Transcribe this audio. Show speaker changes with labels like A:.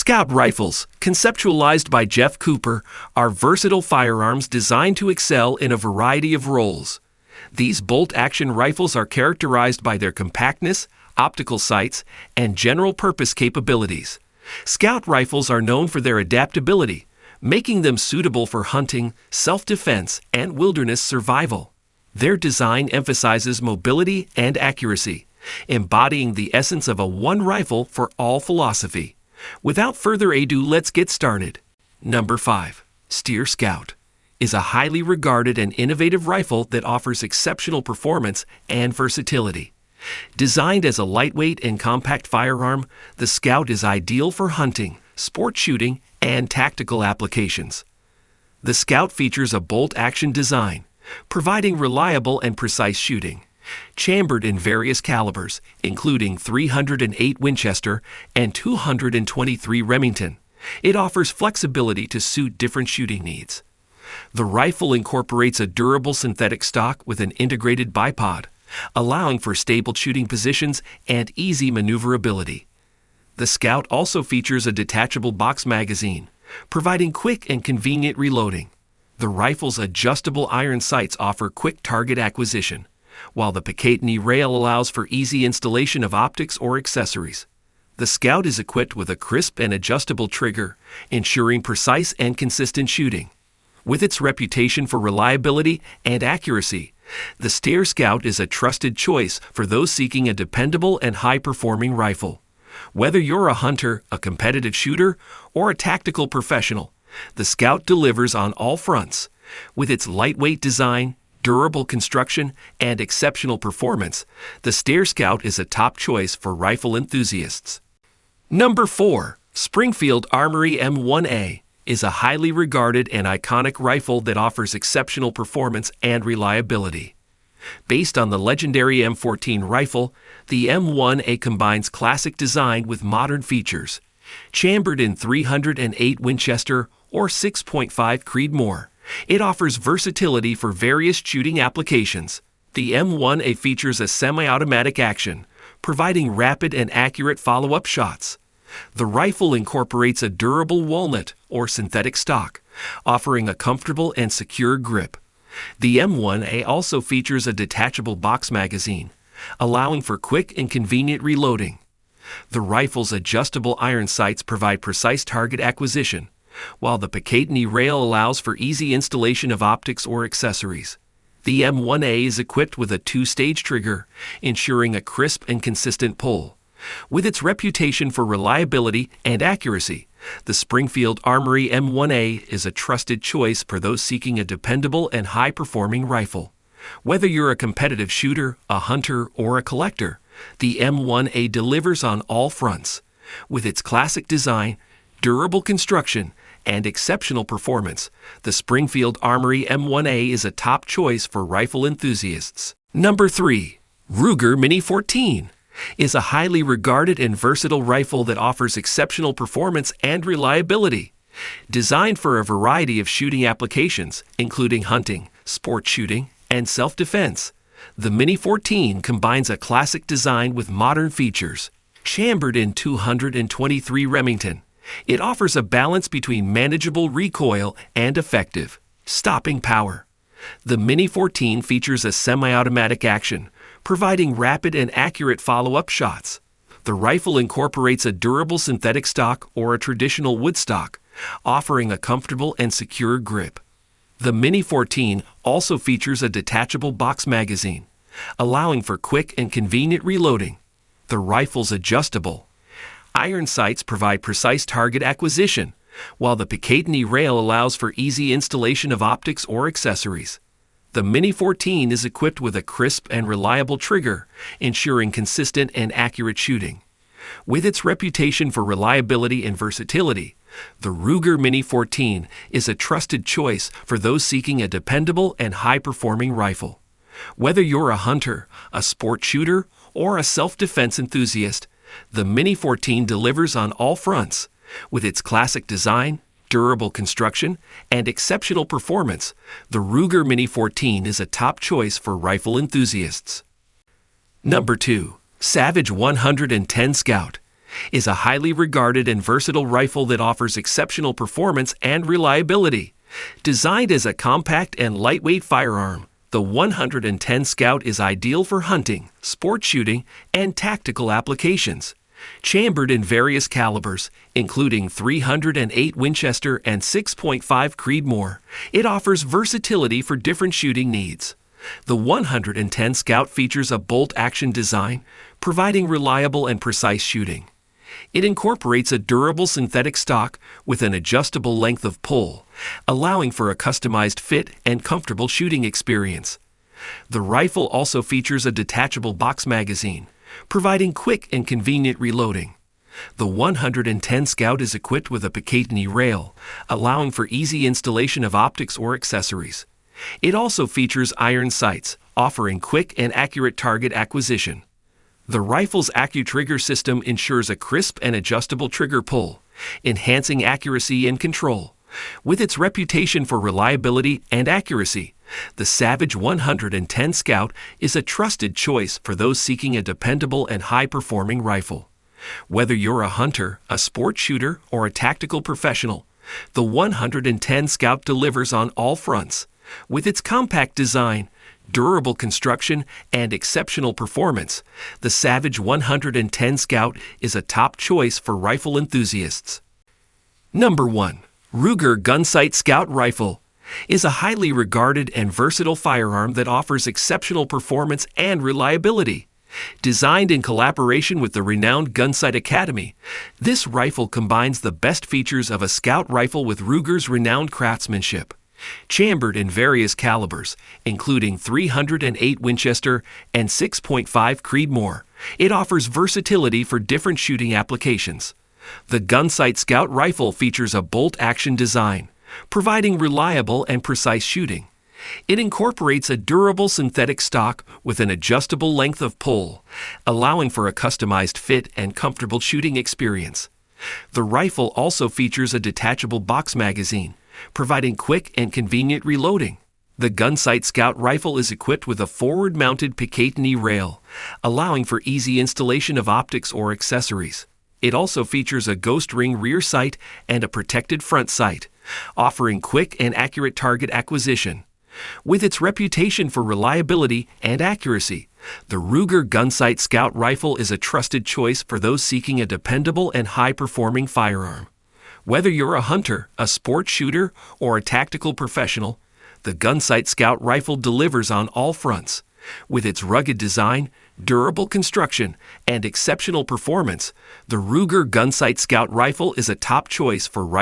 A: Scout rifles, conceptualized by Jeff Cooper, are versatile firearms designed to excel in a variety of roles. These bolt-action rifles are characterized by their compactness, optical sights, and general-purpose capabilities. Scout rifles are known for their adaptability, making them suitable for hunting, self-defense, and wilderness survival. Their design emphasizes mobility and accuracy, embodying the essence of a one-rifle-for-all philosophy. Without further ado, let's get started. Number 5. Steyr Scout is a highly regarded and innovative rifle that offers exceptional performance and versatility. Designed as a lightweight and compact firearm, the Scout is ideal for hunting, sport shooting, and tactical applications. The Scout features a bolt-action design, providing reliable and precise shooting. Chambered in various calibers, including 308 Winchester and 223 Remington, it offers flexibility to suit different shooting needs. The rifle incorporates a durable synthetic stock with an integrated bipod, allowing for stable shooting positions and easy maneuverability. The Scout also features a detachable box magazine, providing quick and convenient reloading. The rifle's adjustable iron sights offer quick target acquisition, while the Picatinny rail allows for easy installation of optics or accessories. The Scout is equipped with a crisp and adjustable trigger, ensuring precise and consistent shooting. With its reputation for reliability and accuracy, the Steyr Scout is a trusted choice for those seeking a dependable and high-performing rifle. Whether you're a hunter, a competitive shooter, or a tactical professional, the Scout delivers on all fronts. With its lightweight design, durable construction, and exceptional performance, the Steyr Scout is a top choice for rifle enthusiasts. Number 4. Springfield Armory M1A is a highly regarded and iconic rifle that offers exceptional performance and reliability. Based on the legendary M14 rifle, the M1A combines classic design with modern features. Chambered in 308 Winchester or 6.5 Creedmoor, it offers versatility for various shooting applications. The M1A features a semi-automatic action, providing rapid and accurate follow-up shots. The rifle incorporates a durable walnut or synthetic stock, offering a comfortable and secure grip. The M1A also features a detachable box magazine, allowing for quick and convenient reloading. The rifle's adjustable iron sights provide precise target acquisition, while the Picatinny rail allows for easy installation of optics or accessories. The M1A is equipped with a two-stage trigger, ensuring a crisp and consistent pull. With its reputation for reliability and accuracy, the Springfield Armory M1A is a trusted choice for those seeking a dependable and high-performing rifle. Whether you're a competitive shooter, a hunter, or a collector, the M1A delivers on all fronts. With its classic design, durable construction, and exceptional performance, the Springfield Armory M1A is a top choice for rifle enthusiasts. Number 3. Ruger Mini 14 is a highly regarded and versatile rifle that offers exceptional performance and reliability. Designed for a variety of shooting applications, including hunting, sport shooting, and self-defense, the Mini 14 combines a classic design with modern features. Chambered in 223 Remington, it offers a balance between manageable recoil and effective stopping power. The Mini 14 features a semi-automatic action, providing rapid and accurate follow-up shots. The rifle incorporates a durable synthetic stock or a traditional wood stock, offering a comfortable and secure grip. The Mini 14 also features a detachable box magazine, allowing for quick and convenient reloading. The rifle's adjustable iron sights provide precise target acquisition, while the Picatinny rail allows for easy installation of optics or accessories. The Mini 14 is equipped with a crisp and reliable trigger, ensuring consistent and accurate shooting. With its reputation for reliability and versatility, the Ruger Mini 14 is a trusted choice for those seeking a dependable and high-performing rifle. Whether you're a hunter, a sport shooter, or a self-defense enthusiast, the Mini 14 delivers on all fronts. With its classic design, durable construction, and exceptional performance, the Ruger Mini 14 is a top choice for rifle enthusiasts. Number 2. Savage 110 Scout is a highly regarded and versatile rifle that offers exceptional performance and reliability. Designed as a compact and lightweight firearm, the 110 Scout is ideal for hunting, sport shooting, and tactical applications. Chambered in various calibers, including .308 Winchester and 6.5 Creedmoor, it offers versatility for different shooting needs. The 110 Scout features a bolt-action design, providing reliable and precise shooting. It incorporates a durable synthetic stock with an adjustable length of pull, allowing for a customized fit and comfortable shooting experience. The rifle also features a detachable box magazine, providing quick and convenient reloading. The 110 Scout is equipped with a Picatinny rail, allowing for easy installation of optics or accessories. It also features iron sights, offering quick and accurate target acquisition. The rifle's AccuTrigger system ensures a crisp and adjustable trigger pull, enhancing accuracy and control. With its reputation for reliability and accuracy, the Savage 110 Scout is a trusted choice for those seeking a dependable and high-performing rifle. Whether you're a hunter, a sport shooter, or a tactical professional, the 110 Scout delivers on all fronts. With its compact design, durable construction, and exceptional performance, the Savage 110 Scout is a top choice for rifle enthusiasts. Number 1. Ruger Gunsight Scout Rifle is a highly regarded and versatile firearm that offers exceptional performance and reliability. Designed in collaboration with the renowned Gunsight Academy, this rifle combines the best features of a Scout rifle with Ruger's renowned craftsmanship. Chambered in various calibers, including .308 Winchester and 6.5 Creedmoor, it offers versatility for different shooting applications. The Gunsight Scout rifle features a bolt-action design, providing reliable and precise shooting. It incorporates a durable synthetic stock with an adjustable length of pull, allowing for a customized fit and comfortable shooting experience. The rifle also features a detachable box magazine, providing quick and convenient reloading. The Gunsight Scout rifle is equipped with a forward-mounted Picatinny rail, allowing for easy installation of optics or accessories. It also features a ghost ring rear sight and a protected front sight, offering quick and accurate target acquisition. With its reputation for reliability and accuracy, the Ruger Gunsight Scout rifle is a trusted choice for those seeking a dependable and high-performing firearm. Whether you're a hunter, a sport shooter, or a tactical professional, the Gunsight Scout rifle delivers on all fronts. With its rugged design, durable construction, and exceptional performance, the Ruger Gunsight Scout rifle is a top choice for rifle